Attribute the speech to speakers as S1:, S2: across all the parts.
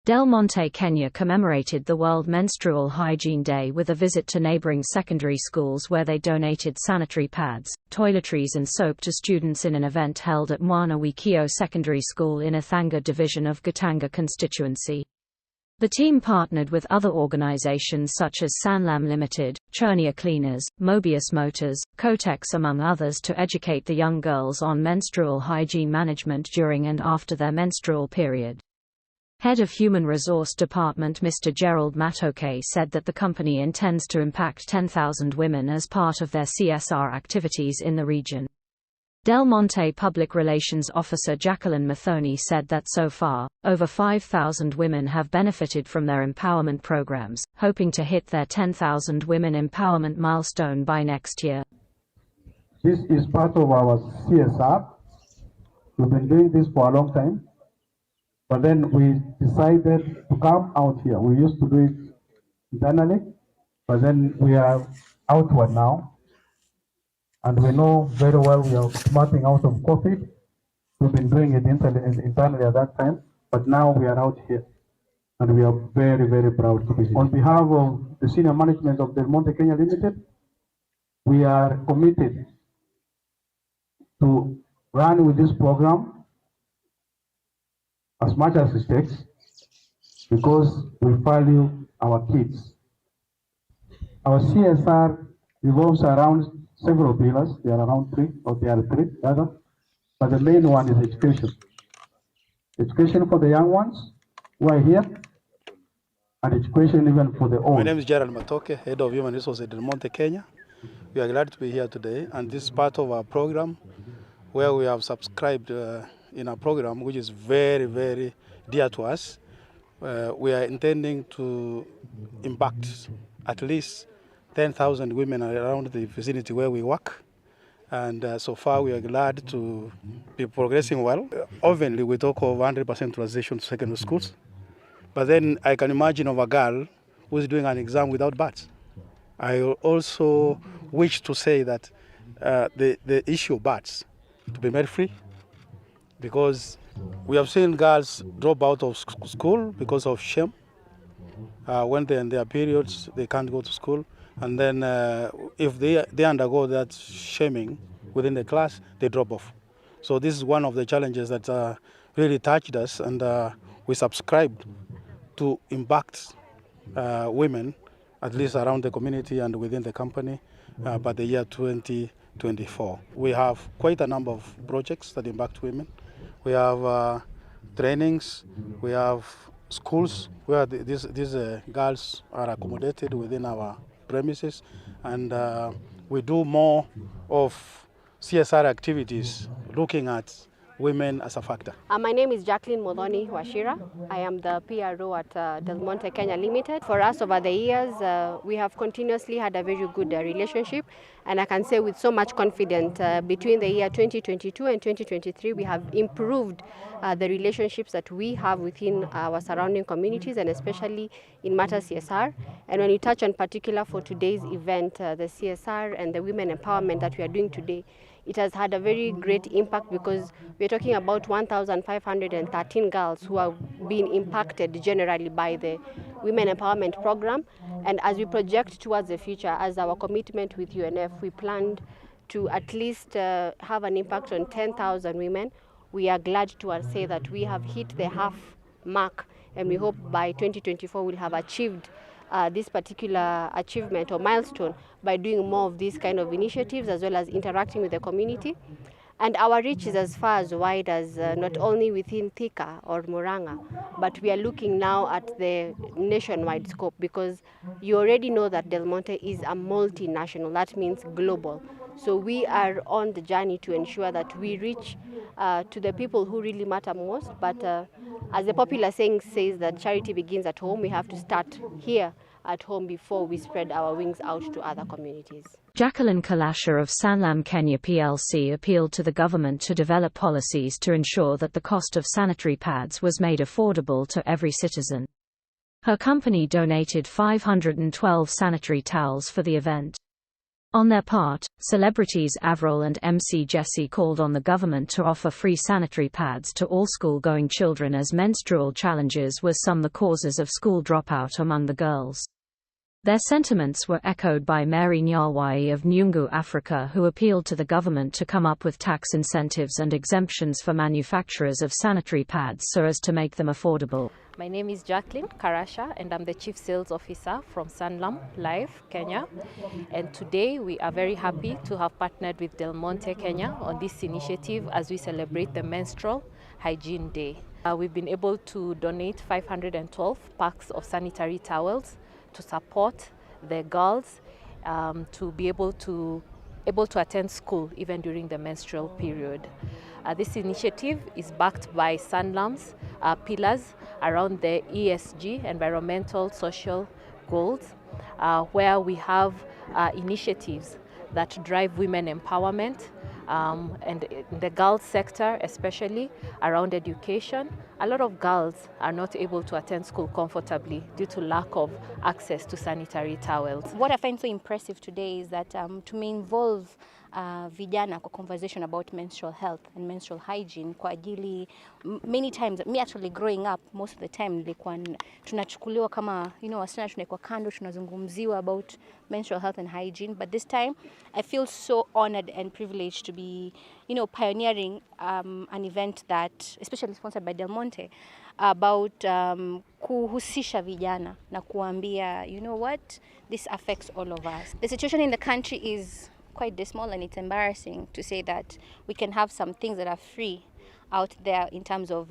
S1: Del Monte, Kenya commemorated the World Menstrual Hygiene Day with a visit to neighboring secondary schools where they donated sanitary pads, toiletries and soap to students in an event held at Mwana Wikio Secondary School in Ithanga Division of Gatanga constituency. The team partnered with other organizations such as Sunlam Limited, Churnia Cleaners, Mobius Motors, Kotex among others to educate the young girls on menstrual hygiene management during and after their menstrual period. Head of Human Resource Department Mr. Gerald Matoke said that the company intends to impact 10,000 women as part of their CSR activities in the region. Del Monte Public Relations Officer Jacqueline Mathoni said that so far, over 5,000 women have benefited from their empowerment programs, hoping to hit their 10,000 women empowerment milestone by next year.
S2: This is part of our CSR. We've been doing this for a long time. But then we decided to come out here. We used to do it internally, but then we are outward now. And we know very well we are smarting out of COVID. We've been doing it internally at that time, but now we are out here. And we are very, very proud to be here. On behalf of the senior management of Del Monte Kenya Limited, we are committed to run with this program as much as it takes, because we value our kids. Our CSR revolves around several pillars. There are around three, or there are three rather, but the main one is education. Education for the young ones who are here, and education even for the old.
S3: My name is Gerald Matoke, Head of Human Resources at Del Monte, Kenya. We are glad to be here today, and this is part of our program where we have subscribed in a program which is very, very dear to us. We are intending to impact at least 10,000 women around the vicinity where we work. And so far we are glad to be progressing well. Oftenly we talk of 100% transition to secondary schools. But then I can imagine of a girl who is doing an exam without pads. I also wish to say that the issue of pads to be made free, because we have seen girls drop out of school because of shame. When they're in their periods, they can't go to school. And then if they undergo that shaming within the class, they drop off. So this is one of the challenges that really touched us, and we subscribed to impact women, at least around the community and within the company, by the year 2024. We have quite a number of projects that impact women. We have trainings, we have schools where these girls are accommodated within our premises, and we do more of CSR activities looking at women as a factor.
S4: My name is Jacqueline Modoni Washira. I am the PRO at Del Monte Kenya Limited. For us over the years, we have continuously had a very good relationship, and I can say with so much confidence between the year 2022 and 2023, we have improved the relationships that we have within our surrounding communities, and especially in matters CSR. And when you touch on particular for today's event, the CSR and the women empowerment that we are doing today, it has had a very great impact, because we're talking about 1,513 girls who have been impacted generally by the Women Empowerment Program. And as we project towards the future, as our commitment with UNF, we planned to at least have an impact on 10,000 women. We are glad to say that we have hit the half mark, and we hope by 2024 we'll have achieved this particular achievement or milestone by doing more of these kind of initiatives, as well as interacting with the community. And our reach is as far as wide as not only within Thika or Murang'a, but we are looking now at the nationwide scope, because you already know that Del Monte is a multinational, that means global. So we are on the journey to ensure that we reach to the people who really matter most. But as the popular saying says that charity begins at home, we have to start here at home before we spread our wings out to other communities.
S1: Jacqueline Kalasha of Sunlam Kenya plc appealed to the government to develop policies to ensure that the cost of sanitary pads was made affordable to every citizen. Her company donated 512 sanitary towels for the event. On their part, celebrities Avril and MC Jessie called on the government to offer free sanitary pads to all school-going children, as menstrual challenges were some the causes of school dropout among the girls. Their sentiments were echoed by Mary Nyalwai of Nyungu Africa, who appealed to the government to come up with tax incentives and exemptions for manufacturers of sanitary pads so as to make them affordable.
S5: My name is Jacqueline Karasha and I'm the Chief Sales Officer from Sunlam Life, Kenya. And today we are very happy to have partnered with Del Monte, Kenya on this initiative as we celebrate the Menstrual Hygiene Day. We've been able to donate 512 packs of sanitary towels to support the girls to be able to attend school even during the menstrual period. This initiative is backed by Sunlam's pillars around the ESG, environmental social goals, where we have initiatives that drive women empowerment, and in the girls sector especially around education. A lot of girls are not able to attend school comfortably due to lack of access to sanitary towels.
S6: What I find so impressive today is that involve vijana kwa conversation about menstrual health and menstrual hygiene kwa ajili many times me actually growing up most of the time nilikuwa tunachukuliwa kama wasichana tunaikuwa kando tunazungumziwa about menstrual health and hygiene, but this time I feel so honored and privileged to be pioneering an event that especially sponsored by Del Monte about kuhusisha vijana na kuambia what, this affects all of us. The situation in the country is quite dismal, and it's embarrassing to say that we can have some things that are free out there in terms of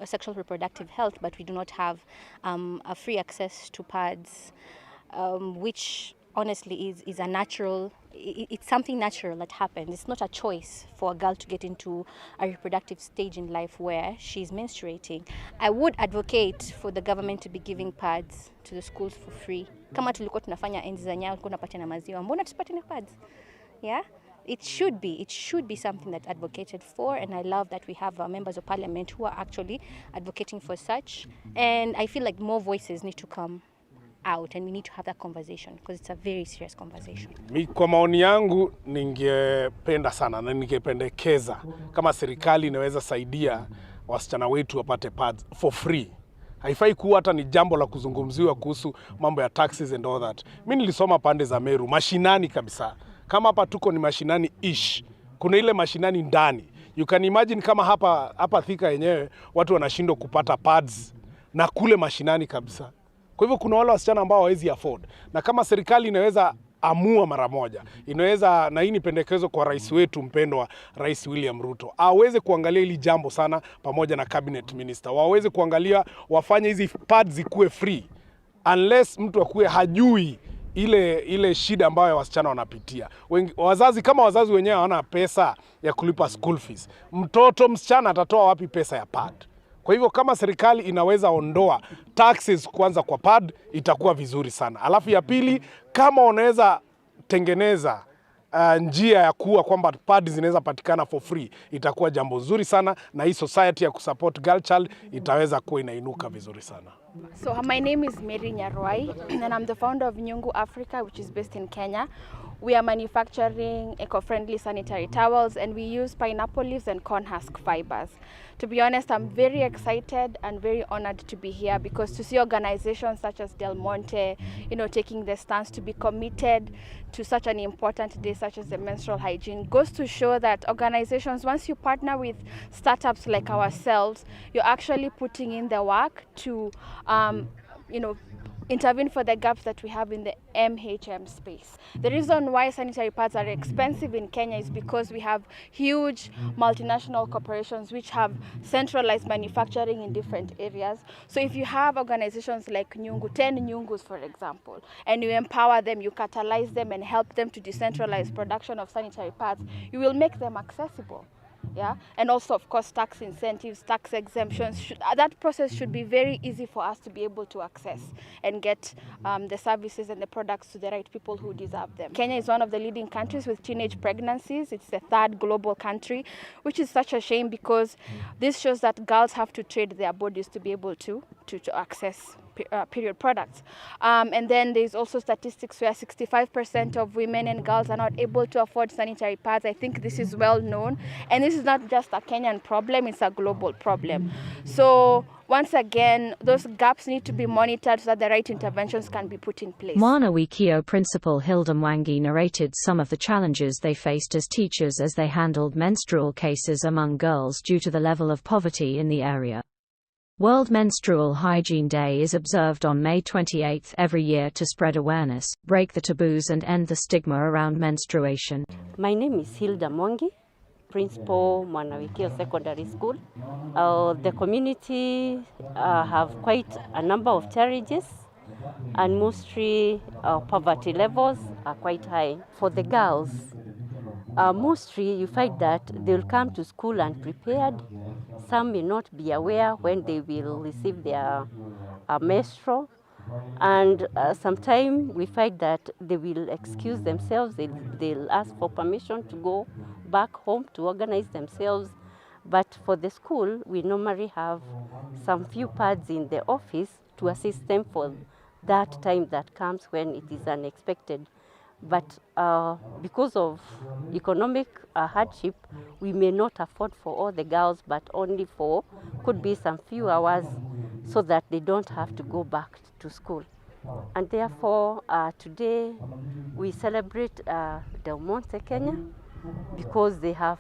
S6: sexual reproductive health, but we do not have a free access to pads, which honestly is a natural, it's something natural that happens. It's not a choice for a girl to get into a reproductive stage in life where she's menstruating. I would advocate for the government to be giving pads to the schools for free. Kama tulikuwa tunafanya enzi za nyao, tulikuwa tunapata na maziwa, mbona tusipate na pads? Yeah? It should be something that's advocated for, and I love that we have members of parliament who are actually advocating for such. And I feel like more voices need to come out and we need to have that conversation because it's a very serious conversation.
S7: Kwa maoni yangu ningependa sana na ningependekeza kama serikali inaweza saidia wasichana wetu wapate pads for free. Haifai kuwa hata ni jambo la kuzungumziwa kuhusu mambo ya taxes and all that. Mimi nilisoma pande za Meru, mashinani kabisa. Kama hapa tuko ni mashinani ish. Kuna ile mashinani ndani. You can imagine kama hapa Thika yenyewe watu wanashindwa kupata pads na kule mashinani kabisa. Kwa hivyo kuna wale wasichana ambao hawezi afford. Na kama serikali inaweza amua mara moja, inaweza, na hii ni pendekezo kwa rais wetu mpendwa Rais William Ruto, aweze kuangalia hili jambo sana pamoja na cabinet minister. Waweze kuangalia wafanye hizi pads zikuwe free. Unless mtu akuwe hajui ile shida ambayo wasichana wanapitia. Wazazi wenyewe hawana pesa ya kulipa school fees. Mtoto msichana atatoa wapi pesa ya pad? Kwa hivyo kama serikali inaweza ondoa taxes kwanza kwa pad, itakuwa vizuri sana. Alafu ya pili, kama unaweza tengeneza njia ya kuwa kwamba pads zinaweza patikana for free, itakuwa jambo zuri sana, na hii society ya kusupport girl child itaweza kuwa inainuka vizuri sana.
S8: So my name is Mary Nyalwai and I'm the founder of Nyungu Africa, which is based in Kenya. We are manufacturing eco-friendly sanitary towels and we use pineapple leaves and corn husk fibers. To be honest, I'm very excited and very honored to be here because to see organizations such as Del Monte, taking the stance to be committed to such an important day such as the menstrual hygiene goes to show that organizations, once you partner with startups like ourselves, you're actually putting in the work to, intervene for the gaps that we have in the MHM space. The reason why sanitary pads are expensive in Kenya is because we have huge multinational corporations which have centralized manufacturing in different areas. So if you have organizations like Nyungu, 10 Nyungus for example, and you empower them, you catalyze them and help them to decentralize production of sanitary pads, you will make them accessible. Yeah, and also of course tax incentives, tax exemptions. That process should be very easy for us to be able to access and get the services and the products to the right people who deserve them. Kenya is one of the leading countries with teenage pregnancies. It's the 3rd global country, which is such a shame because this shows that girls have to trade their bodies to be able to access period products. And then there's also statistics where 65% of women and girls are not able to afford sanitary pads. I think this is well known. And this is not just a Kenyan problem, it's a global problem. So once again, those gaps need to be monitored so that the right interventions can be put in place.
S1: Mwana Wikio Principal Hilda Mwangi narrated some of the challenges they faced as teachers as they handled menstrual cases among girls due to the level of poverty in the area. World Menstrual Hygiene Day is observed on May 28 every year to spread awareness, break the taboos and end the stigma around menstruation.
S9: My name is Hilda Mwangi, Principal Mwanawikio Secondary School. The community have quite a number of challenges, and mostly poverty levels are quite high. For the girls, mostly you find that they'll come to school unprepared. Some may not be aware when they will receive their menstrual. And sometimes we find that they will excuse themselves, they'll ask for permission to go back home to organize themselves. But for the school, we normally have some few pads in the office to assist them for that time that comes when it is unexpected. But because of economic hardship, we may not afford for all the girls, but only for, could be some few hours so that they don't have to go back to school. And therefore, today we celebrate Del Monte, Kenya, because they have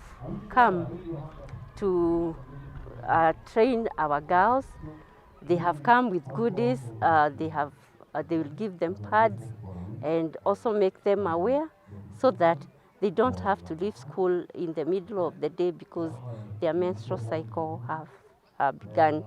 S9: come to train our girls. They have come with goodies. They will give them pads and also make them aware so that they don't have to leave school in the middle of the day because their menstrual cycle have begun.